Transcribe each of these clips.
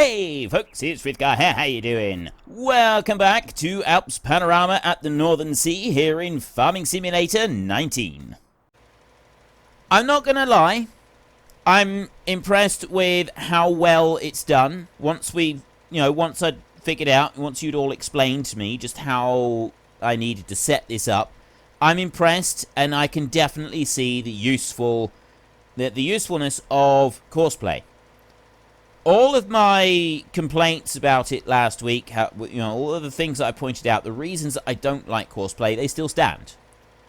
Hey folks, it's Frithgar here, how you doing? Welcome back to Alps Panorama at the Northern Sea here in Farming Simulator 19. I'm not gonna lie, I'm impressed with how well it's done. Once I'd figured out, once you'd all explained to me just how I needed to set this up, I'm impressed, and I can definitely see the usefulness of courseplay. All of my complaints about it last week, all of the things that I pointed out, the reasons that I don't like courseplay, they still stand.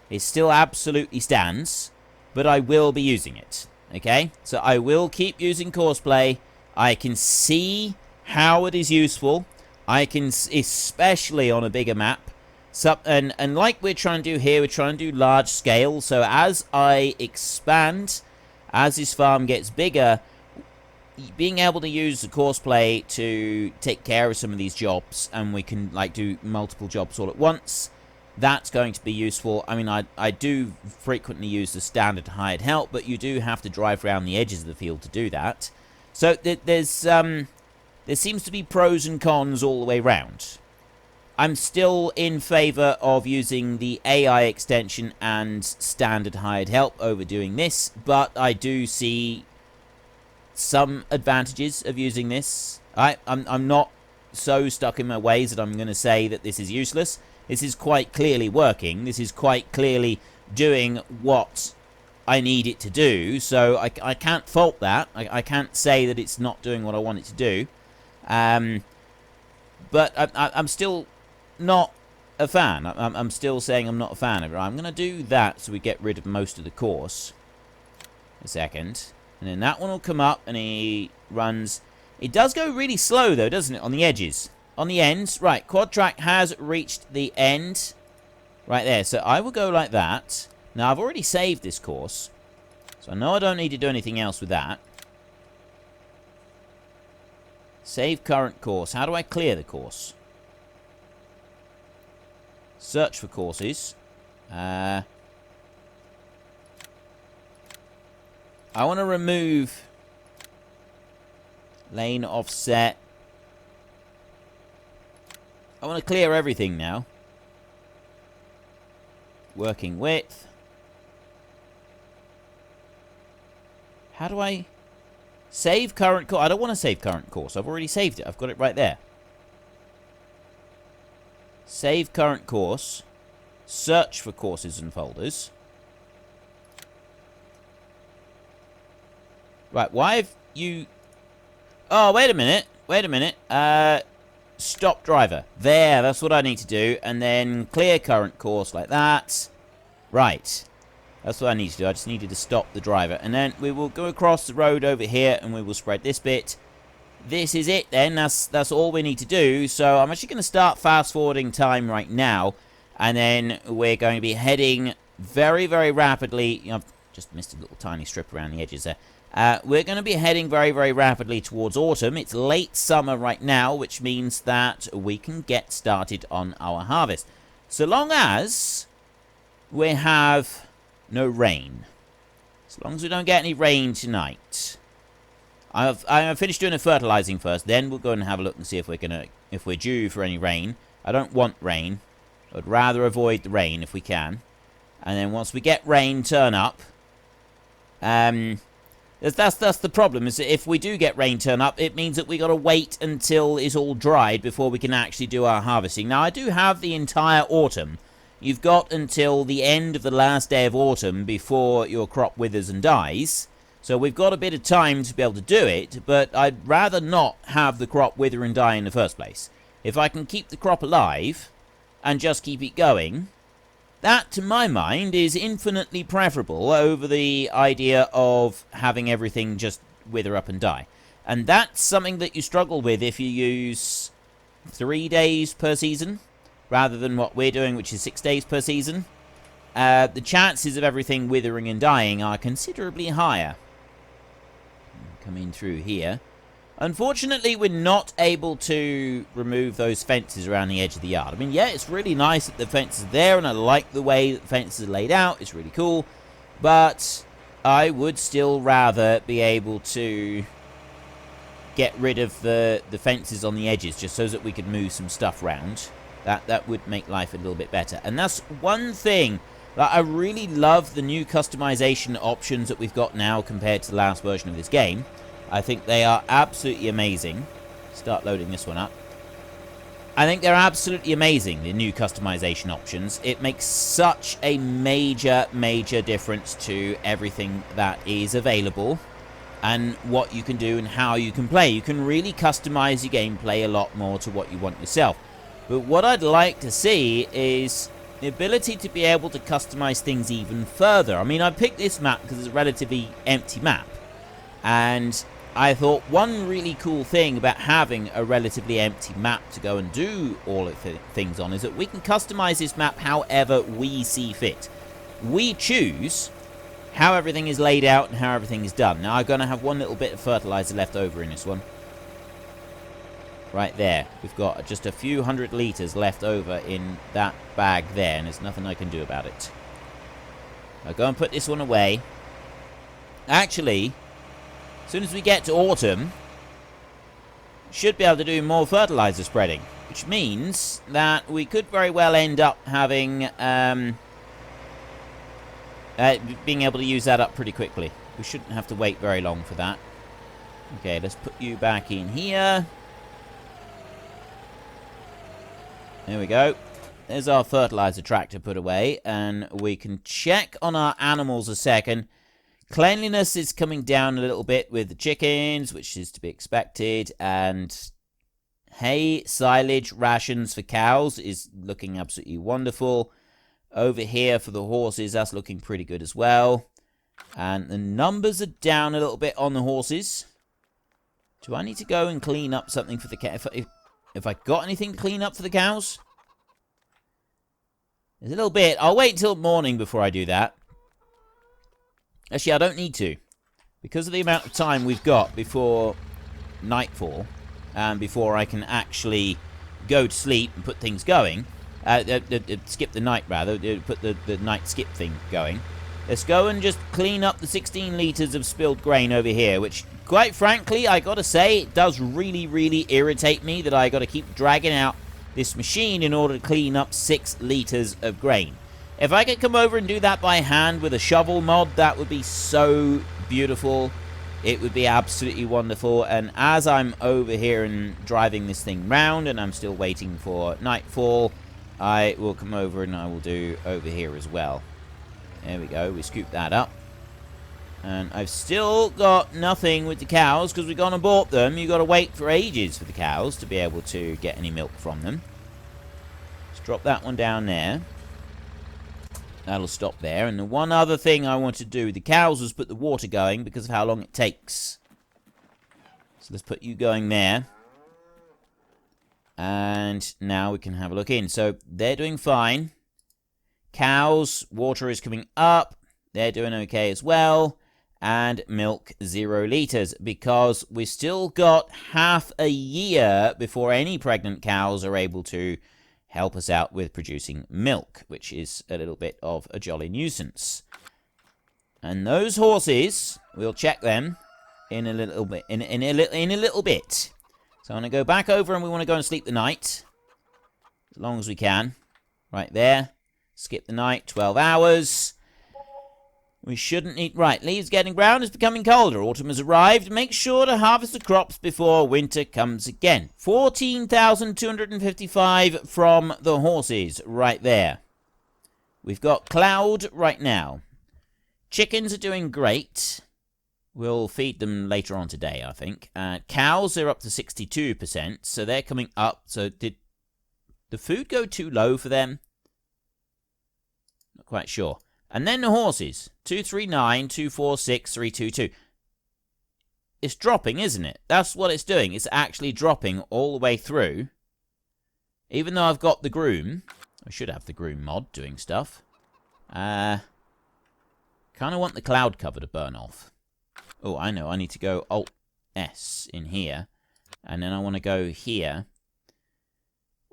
It still absolutely stands, but I will be using it. Okay? So I will keep using courseplay. I can see how it is useful. I can, especially on a bigger map. And like we're trying to do here, we're trying to do large scale. So as I expand, as this farm gets bigger, being able to use the courseplay to take care of some of these jobs, and we can do multiple jobs all at once, that's going to be useful. I mean, I do frequently use the standard hired help, but you do have to drive around the edges of the field to do that. So there seems to be pros and cons all the way round. I'm still in favor of using the AI extension and standard hired help over doing this, but I do see some advantages of using this. I'm not so stuck in my ways that I'm going to say that this is useless. This is quite clearly working. This is quite clearly doing what I need it to do. So I can't fault that. I can't say that it's not doing what I want it to do. But I'm still not a fan. I'm still saying I'm not a fan of it. I'm going to do that so we get rid of most of the course. A second. And then that one will come up, and he runs. It does go really slow, though, doesn't it, on the edges? On the ends. Right, quad track has reached the end. Right there. So I will go like that. Now, I've already saved this course. So I know I don't need to do anything else with that. Save current course. How do I clear the course? Search for courses. I want to remove lane offset. I want to clear everything now. Working width. How do I save current course? I don't want to save current course. I've already saved it. I've got it right there. Save current course. Search for courses and folders. Right, why have you... Oh, wait a minute. Wait a minute. Stop driver. There, that's what I need to do. And then clear current course like that. Right. That's what I need to do. I just needed to stop the driver. And then we will go across the road over here, and we will spread this bit. This is it then. That's all we need to do. So I'm actually going to start fast-forwarding time right now. And then we're going to be heading very, very rapidly... I've just missed a little tiny strip around the edges there. We're going to be heading very, very rapidly towards autumn. It's late summer right now, which means that we can get started on our harvest. So long as we have no rain. As long as we don't get any rain tonight. I'm finished doing the fertilizing first, then we'll go and have a look and see if we're due for any rain. I don't want rain. I'd rather avoid the rain if we can. And then once we get rain turn up, that's the problem, is that if we do get rain turn up, it means that we got to wait until it's all dried before we can actually do our harvesting. Now, I do have the entire autumn. You've got until the end of the last day of autumn before your crop withers and dies. So we've got a bit of time to be able to do it, but I'd rather not have the crop wither and die in the first place. If I can keep the crop alive and just keep it going... That, to my mind, is infinitely preferable over the idea of having everything just wither up and die. And that's something that you struggle with if you use 3 days per season, rather than what we're doing, which is 6 days per season. The chances of everything withering and dying are considerably higher. Come in through here. Unfortunately, we're not able to remove those fences around the edge of the yard. I mean, yeah, it's really nice that the fence is there, and I like the way that the fences are laid out. It's really cool. But I would still rather be able to get rid of the fences on the edges just so that we could move some stuff around. That would make life a little bit better. And that's one thing that I really love, the new customization options that we've got now compared to the last version of this game. I think they are absolutely amazing. Start loading this one up. I think they're absolutely amazing, the new customization options. It makes such a major, major difference to everything that is available and what you can do and how you can play. You can really customize your gameplay a lot more to what you want yourself. But what I'd like to see is the ability to be able to customize things even further. I mean, I picked this map because it's a relatively empty map. And I thought one really cool thing about having a relatively empty map to go and do all of the things on is that we can customize this map however we see fit. We choose how everything is laid out and how everything is done. Now, I'm going to have one little bit of fertilizer left over in this one. Right there. We've got just a few 100 litres left over in that bag there, and there's nothing I can do about it. I'll go and put this one away. Actually, as soon as we get to autumn, should be able to do more fertilizer spreading, which means that we could very well end up having being able to use that up pretty quickly. We shouldn't have to wait very long for that. Okay, let's put you back in here. There we go. There's our fertilizer tractor put away, and we can check on our animals a second. Cleanliness is coming down a little bit with the chickens, which is to be expected, and hay, silage, rations for cows is looking absolutely wonderful. Over here for the horses, that's looking pretty good as well. And the numbers are down a little bit on the horses. Do I need to go and clean up something for the cows? If I got anything to clean up for the cows? There's a little bit. I'll wait until morning before I do that. Actually, I don't need to. Because of the amount of time we've got before nightfall, and before I can actually go to sleep and put things going, skip the night rather, put the night skip thing going. Let's go and just clean up the 16 litres of spilled grain over here, which, quite frankly, I gotta say, it does really, really irritate me that I gotta keep dragging out this machine in order to clean up 6 litres of grain. If I could come over and do that by hand with a shovel mod, that would be so beautiful. It would be absolutely wonderful. And as I'm over here and driving this thing round, and I'm still waiting for nightfall, I will come over and I will do over here as well. There we go, we scoop that up. And I've still got nothing with the cows, because we've gone and bought them. You've got to wait for ages for the cows to be able to get any milk from them. Let's drop that one down there. That'll stop there. And the one other thing I wanted to do with the cows was put the water going, because of how long it takes. So let's put you going there. And now we can have a look in. So they're doing fine. Cows, water is coming up. They're doing okay as well. And milk, 0 litres. Because we've still got half a year before any pregnant cows are able to help us out with producing milk, which is a little bit of a jolly nuisance. And those horses, we'll check them in a little bit. In a little bit. So I'm going to go back over, and we want to go and sleep the night. As long as we can. Right there. Skip the night, 12 hours. We shouldn't need... Right, leaves getting brown, is becoming colder. Autumn has arrived. Make sure to harvest the crops before winter comes again. 14,255 from the horses right there. We've got cloud right now. Chickens are doing great. We'll feed them later on today, I think. Cows are up to 62%, so they're coming up. So did the food go too low for them? Not quite sure. And then the horses. 239, 246, 322. It's dropping, isn't it? That's what it's doing. It's actually dropping all the way through. Even though I've got the groom. I should have the groom mod doing stuff. Kind of want the cloud cover to burn off. Oh, I know. I need to go Alt-S in here. And then I want to go here.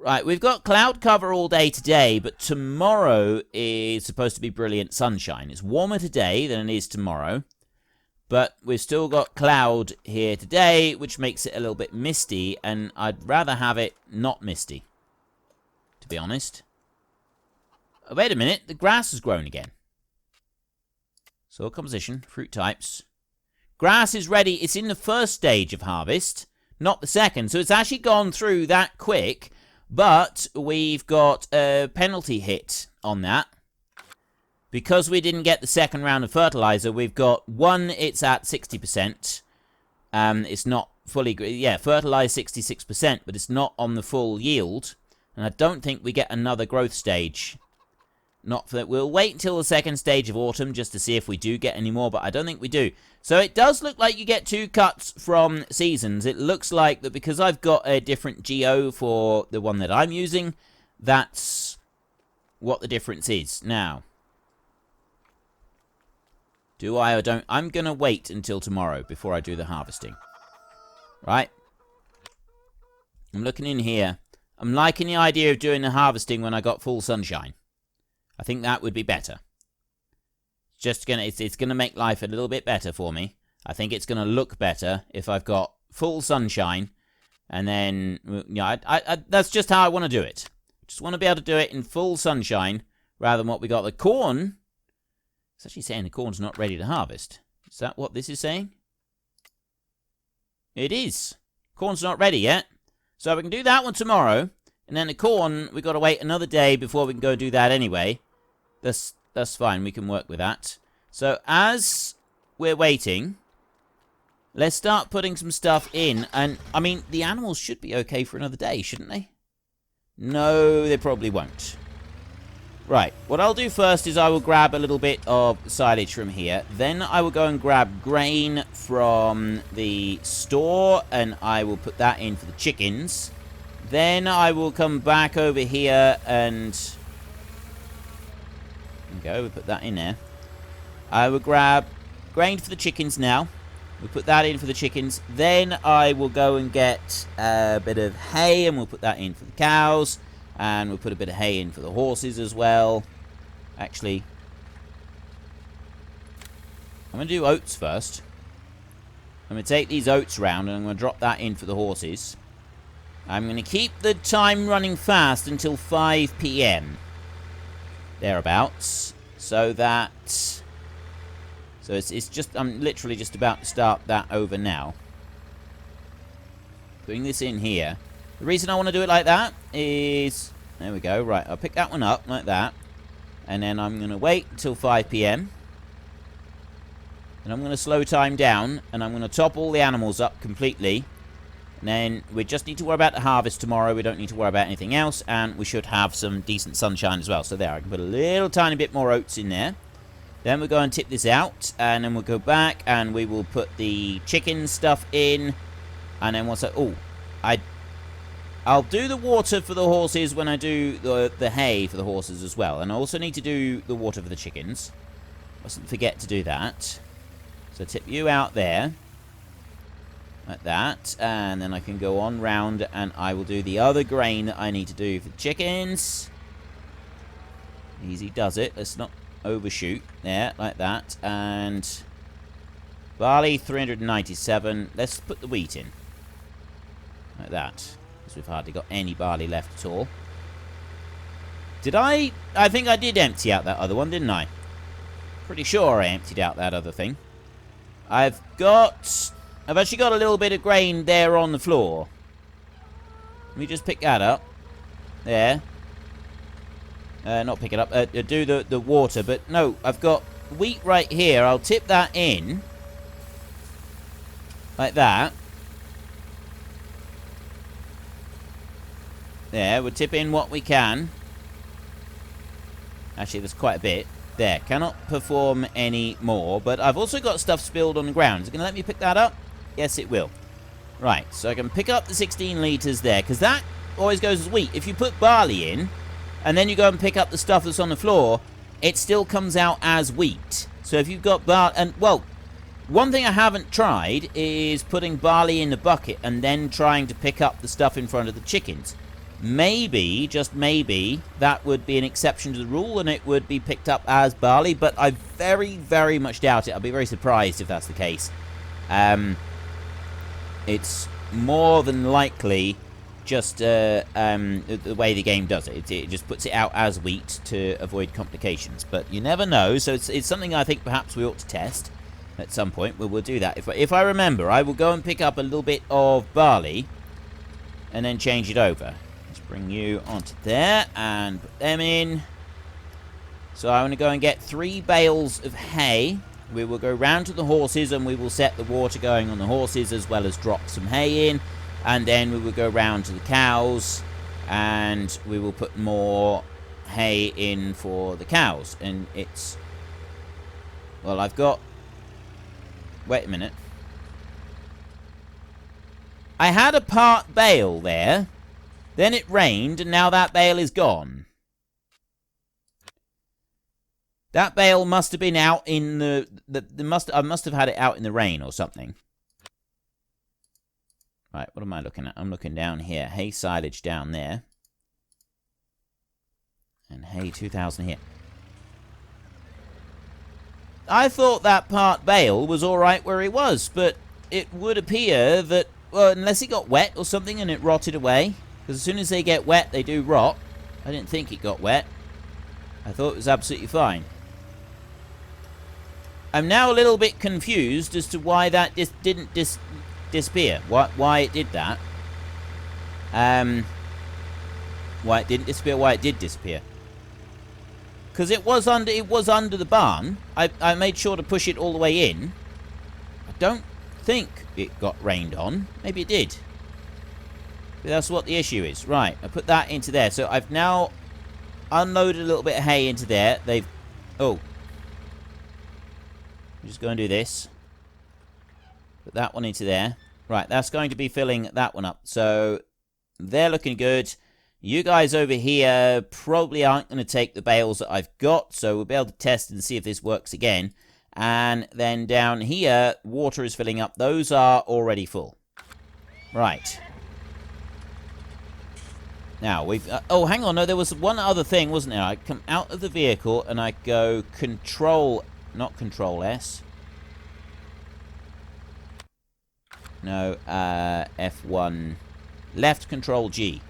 Right, we've got cloud cover all day today, but tomorrow is supposed to be brilliant sunshine. It's warmer today than it is tomorrow. But we've still got cloud here today, which makes it a little bit misty, and I'd rather have it not misty, to be honest. Oh, wait a minute, the grass has grown again. Soil composition, fruit types. Grass is ready. It's in the first stage of harvest, not the second. So it's actually gone through that quick, but we've got a penalty hit on that. Because we didn't get the second round of fertilizer, we've got one, it's at 60%. It's not fully, fertilized 66%, but it's not on the full yield. And I don't think we get another growth stage. Not for that. We'll wait until the second stage of autumn just to see if we do get any more, but I don't think we do. So it does look like you get 2 cuts from seasons. It looks like that because I've got a different geo for the one that I'm using, that's what the difference is. Now, do I or don't? I'm going to wait until tomorrow before I do the harvesting. Right? I'm looking in here. I'm liking the idea of doing the harvesting when I got full sunshine. I think that would be better. It's gonna make life a little bit better for me. I think it's gonna look better if I've got full sunshine, and then that's just how I want to do it. Just want to be able to do it in full sunshine rather than what we got. The corn. It's actually saying the corn's not ready to harvest. Is that what this is saying? It is. Corn's not ready yet, so we can do that one tomorrow, and then the corn we got to wait another day before we can go do that anyway. That's fine, we can work with that. So, as we're waiting, let's start putting some stuff in. And, I mean, the animals should be okay for another day, shouldn't they? No, they probably won't. Right, what I'll do first is I will grab a little bit of silage from here. Then I will go and grab grain from the store, and I will put that in for the chickens. Then I will come back over here and... There we go, we put that in there. I will grab grain for the chickens now. We'll put that in for the chickens. Then I will go and get a bit of hay, and we'll put that in for the cows. And we'll put a bit of hay in for the horses as well. Actually, I'm going to do oats first. I'm going to take these oats round, and I'm going to drop that in for the horses. I'm going to keep the time running fast until 5 PM. Thereabouts. So that... So it's just... I'm literally just about to start that over now. Putting this in here. The reason I want to do it like that is... There we go. Right, I'll pick that one up like that. And then I'm going to wait until 5 PM. And I'm going to slow time down. And I'm going to top all the animals up completely. And then we just need to worry about the harvest tomorrow. We don't need to worry about anything else. And we should have some decent sunshine as well. So there, I can put a little tiny bit more oats in there. Then we'll go and tip this out. And then we'll go back and we will put the chicken stuff in. And then once I... Oh, I'll do the water for the horses when I do the hay for the horses as well. And I also need to do the water for the chickens. Mustn't forget to do that. So tip you out there. Like that. And then I can go on round and I will do the other grain that I need to do for the chickens. Easy does it. Let's not overshoot. There, like that. And barley, 397. Let's put the wheat in. Like that. Because we've hardly got any barley left at all. Did I think I did empty out that other one, didn't I? Pretty sure I emptied out that other thing. I've actually got a little bit of grain there on the floor. Let me just pick that up. There. Not pick it up. Do the water. But no, I've got wheat right here. I'll tip that in. Like that. There, we'll tip in what we can. Actually, there's quite a bit. There, cannot perform any more. But I've also got stuff spilled on the ground. Is it going to let me pick that up? Yes, it will. Right, so I can pick up the 16 litres there. Because that always goes as wheat. If you put barley in, and then you go and pick up the stuff that's on the floor, it still comes out as wheat. So if you've got barley... And, well, one thing I haven't tried is putting barley in the bucket and then trying to pick up the stuff in front of the chickens. maybe, just maybe, that would be an exception to the rule and it would be picked up as barley, but I very, very much doubt it. I'll be very surprised if that's the case. It's more than likely just the way the game does it. It just puts it out as wheat to avoid complications, but you never know, so it's something I think perhaps we ought to test at some point. We'll do that. If I remember, I will go and pick up a little bit of barley and then change it over. Let's bring you onto there and put them in. So I want to go and get 3 bales of hay. We will go round to the horses and we will set the water going on the horses as well as drop some hay in. And then we will go round to the cows and we will put more hay in for the cows. And it's... well, I've got... wait a minute. I had a part bale there. Then it rained and now that bale is gone. That bale must have been out in I must have had it out in the rain or something. Right, what am I looking at? I'm looking down here. Hay silage down there. And hay 2000 here. I thought that part bale was alright where it was, but it would appear that, well, unless it got wet or something and it rotted away. Because as soon as they get wet, they do rot. I didn't think it got wet. I thought it was absolutely fine. I'm now a little bit confused as to why that didn't disappear. Why it did that. Why it didn't disappear, why it did disappear. Because it was under the barn. I made sure to push it all the way in. I don't think it got rained on. Maybe it did. But that's what the issue is. Right, I put that into there. So I've now unloaded a little bit of hay into there. Oh. I'm just going to do this. Put that one into there. Right, that's going to be filling that one up. So they're looking good. You guys over here probably aren't going to take the bales that I've got. So we'll be able to test and see if this works again. And then down here, water is filling up. Those are already full. Right. Now, we've... oh, hang on. No, there was one other thing, wasn't there? I come out of the vehicle and I go control... not control S. No, F1. Left control G.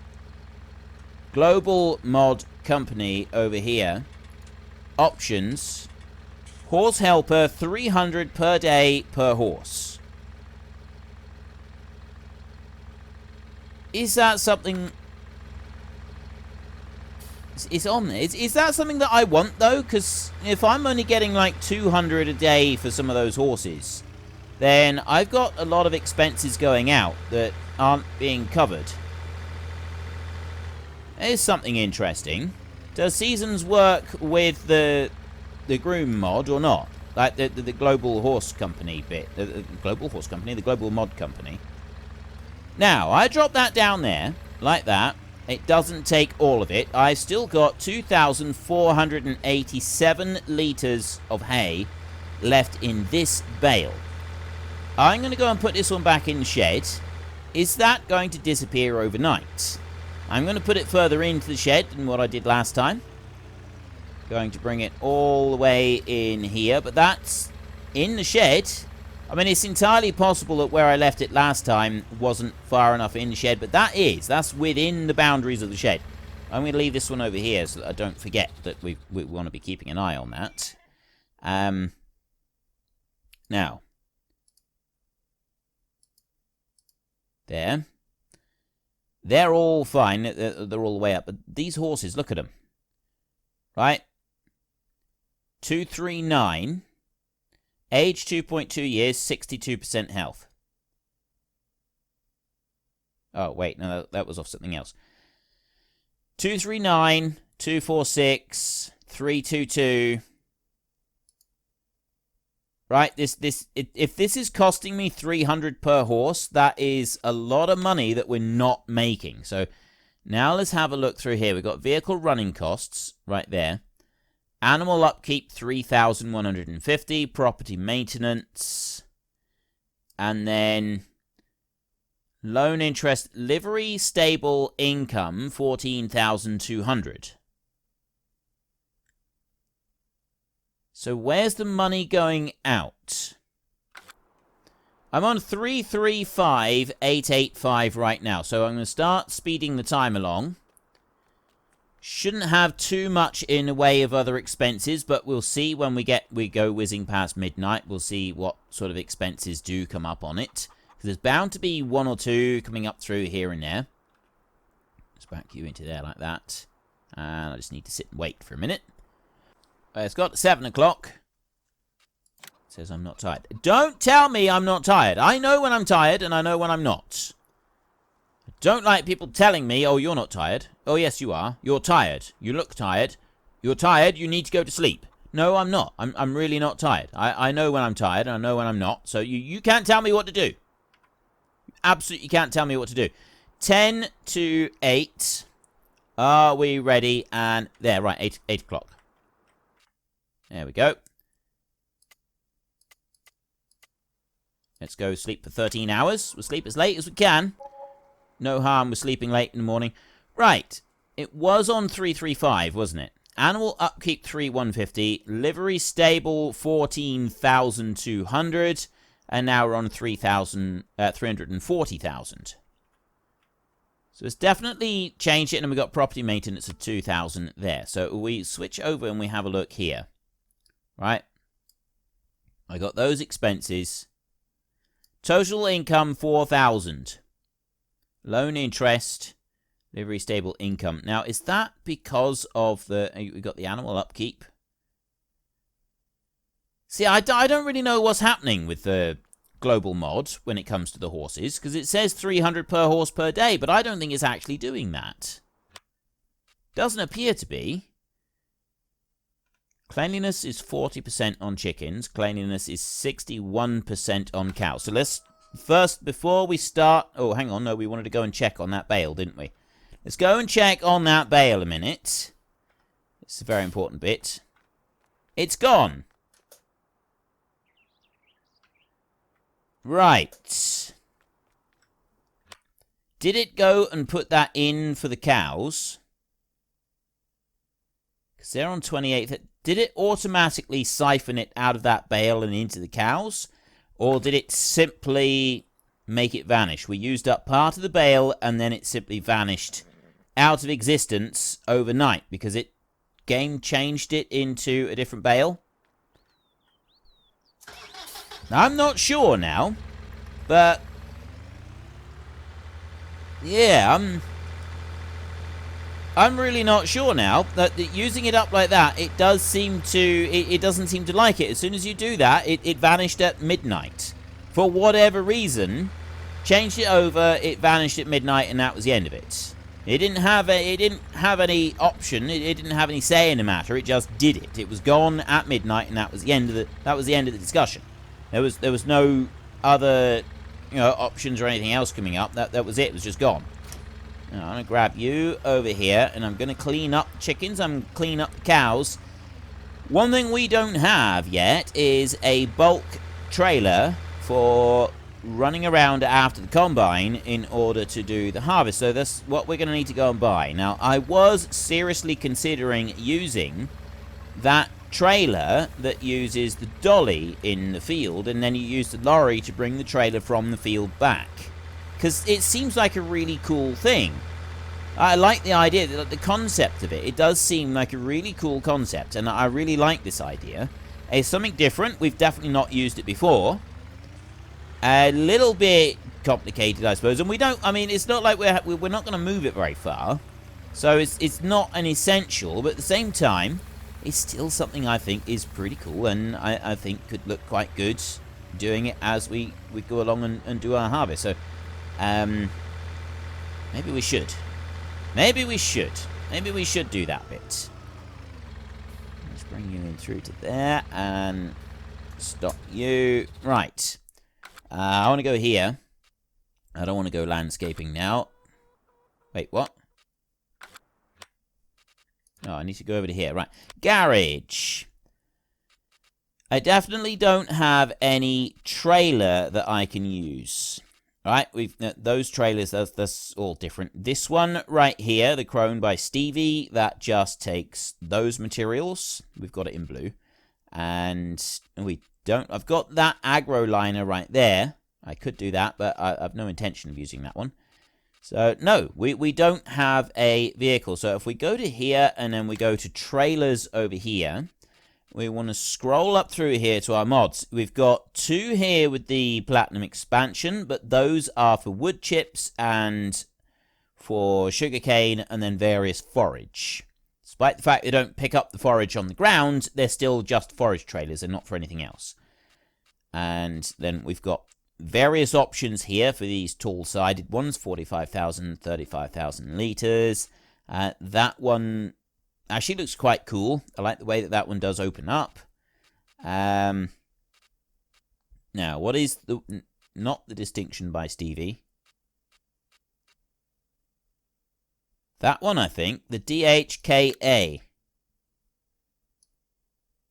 Global mod company over here. Options. Horse helper, 300 per day per horse. Is that something... it's on there. Is that something that I want, though? Because if I'm only getting like 200 a day for some of those horses, then I've got a lot of expenses going out that aren't being covered. There's something interesting. Does Seasons work with the groom mod or not? Like the Global Horse Company bit. The Global Horse Company? The Global Mod Company. Now, I drop that down there, like that. It doesn't take all of it. I've still got 2,487 litres of hay left in this bale. I'm going to go and put this one back in the shed. Is that going to disappear overnight? I'm going to put it further into the shed than what I did last time. Going to bring it all the way in here, but that's in the shed. I mean, it's entirely possible that where I left it last time wasn't far enough in the shed, but that's within the boundaries of the shed. I'm going to leave this one over here so that I don't forget that we want to be keeping an eye on that. Now. There. They're all fine. They're all the way up. But these horses, look at them. Right? 239. Age 2.2 years, 62% health. Oh, wait. No, that was off something else. 239, 246, 322. Right, if this is costing me 300 per horse, that is a lot of money that we're not making. So now let's have a look through here. We've got vehicle running costs right there. Animal upkeep, 3,150. Property maintenance. And then Loan interest, livery stable income, 14,200. So where's the money going out? I'm on 335,885 right now. So I'm going to start speeding the time along. Shouldn't have too much in the way of other expenses, but we'll see when we go whizzing past midnight. We'll see what sort of expenses do come up on it. Because there's bound to be one or two coming up through here and there. Just back you into there like that. And I just need to sit and wait for a minute. It's got 7 o'clock. It says I'm not tired. Don't tell me I'm not tired. I know when I'm tired and I know when I'm not. I don't like people telling me, oh, you're not tired. Oh, yes, you are. You're tired. You look tired. You're tired. You need to go to sleep. No, I'm not. I'm really not tired. I know when I'm tired and I know when I'm not. So you can't tell me what to do. Absolutely can't tell me what to do. 10 to 8. Are we ready? And there, right, 8 o'clock. There we go. Let's go sleep for 13 hours. We'll sleep as late as we can. No harm with sleeping late in the morning. Right. It was on 335, wasn't it? Animal upkeep 3,150. Livery stable 14,200. And now we're on 340,000. So it's definitely changed it, and we've got property maintenance of 2,000 there. So we switch over and we have a look here. Right? I got those expenses. Total income 4,000. Loan interest, livery stable income. Now, is that because of we got the animal upkeep? See, I don't really know what's happening with the global mod when it comes to the horses, because it says 300 per horse per day, but I don't think it's actually doing that. Doesn't appear to be. Cleanliness is 40% on chickens. Cleanliness is 61% on cows. So let's first, before we start... Oh, hang on. No, we wanted to go and check on that bale, didn't we? Let's go and check on that bale a minute. It's a very important bit. It's gone. Right. Did it go and put that in for the cows? Because they're on 28th. Did it automatically siphon it out of that bale and into the cows? Or did it simply make it vanish? We used up part of the bale and then it simply vanished out of existence overnight because game changed it into a different bale. I'm not sure now, but yeah, I'm really not sure now that using it up like that, it doesn't seem to like it. As soon as you do that, it vanished at midnight. For whatever reason, changed it over, it vanished at midnight, and that was the end of it. It didn't have any option. It didn't have any say in the matter. It just did it. It was gone at midnight, and that was the end of the discussion. There was no other, options or anything else coming up. That was it. It was just gone. Now, I'm going to grab you over here, and I'm going to clean up the chickens. I'm going to clean up the cows. One thing we don't have yet is a bulk trailer for running around after the combine in order to do the harvest. So that's what we're going to need to go and buy. Now, I was seriously considering using that trailer that uses the dolly in the field, and then you use the lorry to bring the trailer from the field back, because it seems like a really cool thing. I like the idea, the concept of it. It does seem like a really cool concept, and I really like this idea. It's something different. We've definitely not used it before. A little bit complicated, I suppose, and it's not like we're not going to move it very far, so it's not an essential, but at the same time, it's still something I think is pretty cool, and I think could look quite good doing it as we go along and do our harvest. So, maybe we should. Maybe we should do that bit. Let's bring you in through to there, and stop you. Right. I want to go here. I don't want to go landscaping now. Wait, what? Oh, I need to go over to here. Right. Garage. I definitely don't have any trailer that I can use. Alright, we've those trailers, that's all different. This one right here, the Crone by Stevie, that just takes those materials. We've got it in blue. And we don't... I've got that aggro liner right there. I could do that, but I've no intention of using that one. So, no, we don't have a vehicle. So if we go to here, and then we go to trailers over here... We want to scroll up through here to our mods. We've got 2 here with the Platinum expansion, but those are for wood chips and for sugarcane and then various forage. Despite the fact they don't pick up the forage on the ground, they're still just forage trailers and not for anything else. And then we've got various options here for these tall-sided ones. 45,000, 35,000 litres. That one... actually looks quite cool. I like the way that that one does open up. Now, what is the... not the distinction by Stevie. That one, I think. The DHKA.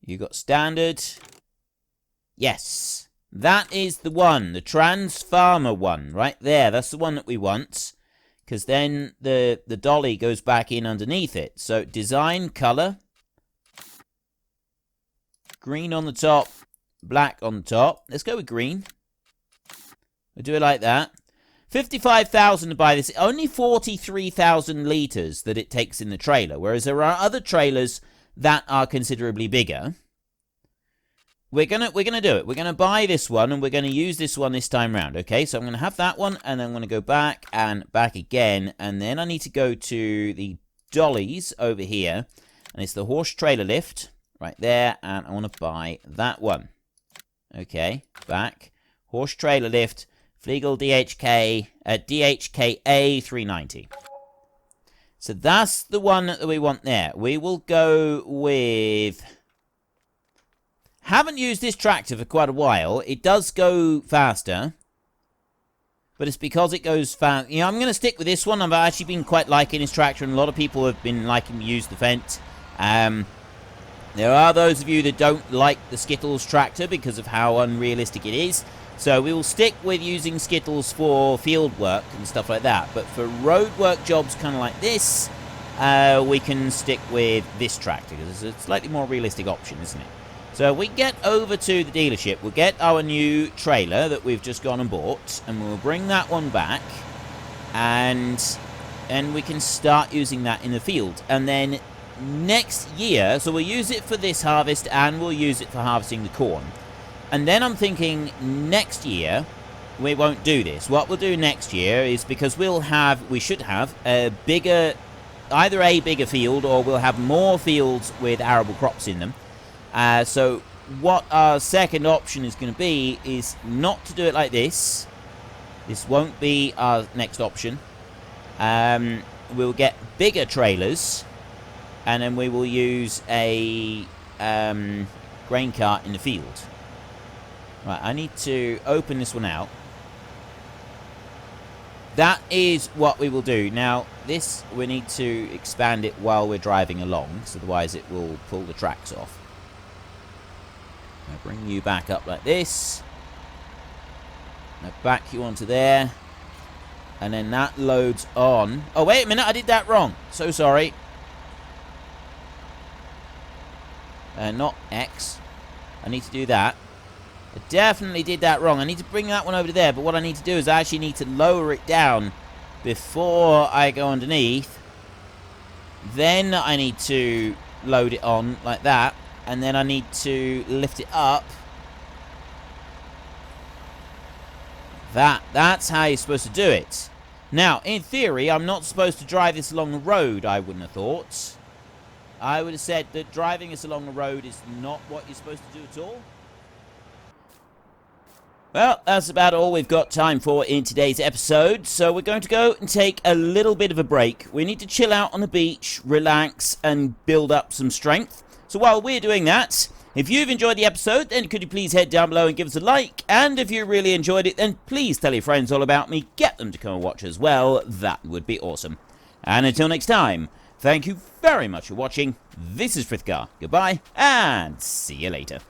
You got standard. Yes. That is the one. The Trans Farmer one. Right there. That's the one that we want. Because then the dolly goes back in underneath it. So, design, color. Green on the top. Black on the top. Let's go with green. We'll do it like that. 55,000 to buy this. Only 43,000 litres that it takes in the trailer. Whereas there are other trailers that are considerably bigger. We're gonna do it. We're gonna buy this one, and we're gonna use this one this time round. Okay, so I'm gonna have that one, and then I'm gonna go back and back again, and then I need to go to the dollies over here, and it's the horse trailer lift right there, and I want to buy that one. Okay, back horse trailer lift, Flegel DHKA 390. So that's the one that we want there. We will go with... haven't used this tractor for quite a while. It does go faster. But it's because it goes fast. You know, I'm going to stick with this one. I've actually been quite liking this tractor, and a lot of people have been liking to use the Fendt. There are those of you that don't like the Skittles tractor because of how unrealistic it is. So we will stick with using Skittles for field work and stuff like that. But for road work jobs kind of like this, we can stick with this tractor, because it's a slightly more realistic option, isn't it? So we get over to the dealership, we'll get our new trailer that we've just gone and bought, and we'll bring that one back, and we can start using that in the field. And then next year, so we'll use it for this harvest, and we'll use it for harvesting the corn. And then I'm thinking next year, we won't do this. What we'll do next year is, because we should have a bigger, either a bigger field, or we'll have more fields with arable crops in them. So what our second option is going to be is not to do it like this. This won't be our next option. We'll get bigger trailers, and then we will use a grain cart in the field. Right, I need to open this one out. That is what we will do. Now, this, we need to expand it while we're driving along, because otherwise it will pull the tracks off. I'll bring you back up like this. Now back you onto there. And then that loads on. Oh, wait a minute, I did that wrong. So sorry. Not X. I need to do that. I definitely did that wrong. I need to bring that one over to there. But what I need to do is I actually need to lower it down before I go underneath. Then I need to load it on like that. And then I need to lift it up. That's how you're supposed to do it. Now, in theory, I'm not supposed to drive this along the road, I wouldn't have thought. I would have said that driving this along the road is not what you're supposed to do at all. Well, that's about all we've got time for in today's episode, so we're going to go and take a little bit of a break. We need to chill out on the beach, relax, and build up some strength. So while we're doing that, if you've enjoyed the episode, then could you please head down below and give us a like? And if you really enjoyed it, then please tell your friends all about me. Get them to come and watch as well. That would be awesome. And until next time, thank you very much for watching. This is Frithgar. Goodbye, and see you later.